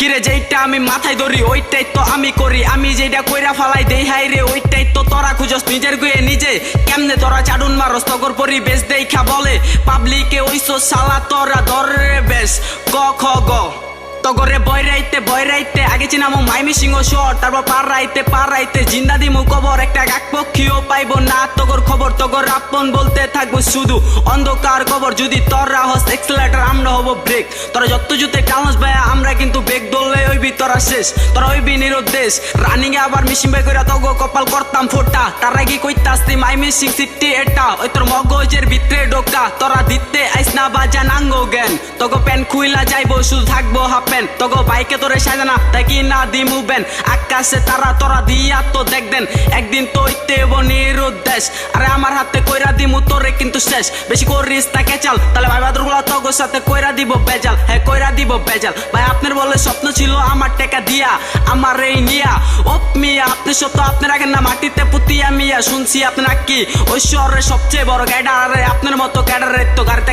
কিরে যেইটা আমি মাথায় ধরি ওইটাই তো আমি করি, আমি যেটা কইরা ফালাই দেই হাই রে ওইটাই তো তোরা খুঁজস নিজের গুয়ে নিজে। কেমনে তোরা চাডুন মারস তগর পরিবেশ দেখা বলে পাবলিকে ওইসো সালা তোরা ধরে বেশ ক খ গ তগরে বয় রাইতে আগে চিনামো মাইমি সিংহ শহর, তারপর পার রাইতে জিন্দা দিমু কবর, একটা গাক পক্ষীও পাইবো না তগর খবর। তগর আপন বলতে থাকবো শুধু অন্ধকার কবর, যদি তোরা হস এক্সেলেটার আমরা হবো ব্রেক। তোরা যত জুতে টাউন্স ভাইয়া আমরা কিন্তু ব্রেক ধরলে হইবি তোরা শেষ, তোরা হইবি নিরুদ্দেশ। রানিং এ আবার মিশিং বাই কইরা তগো কপাল করতাম ফোটা, তার আগে কইতাস্তি মাইমি সিং সিটি এটা ওই তোর মগজের ভিতরে ঢোকা। তোরা দিতে আইস না বাজা নাঙ্গো জ্ঞান, তগো প্যান খুইলা যাইবো শুধু থাকবো হাফ প্যান। তগো বাইকে তোরে সাজানা তাই কি না দিমু বেন, আকাশে তারা তোরা দিয়া তো দেখবেন একদিন তো হইতে হইব নিরুদ্দেশ। আরে আমার হাতে কইরা দিমু তোরে কিন্তু শেষ, বেশি করিস তা কেচাল তাহলে ভাই বাদরগুলা তগোর সাথে কইরা দিব বেজাল, হ্যাঁ কইরা দিব বেজাল। ভাই আপনার বলে স্বপ্ন ছিল আমার টাকা দিয়া আমার এই নিয়া ওপ মিয়া, আপনি সত্য আপনার আগে না মাটিতে পুতিয়া মিয়া। শুনছি আপনার কি ওই শহরের সবচেয়ে বড় ক্যাডার, আপনার মতো ক্যাডারের তো গাড়িতে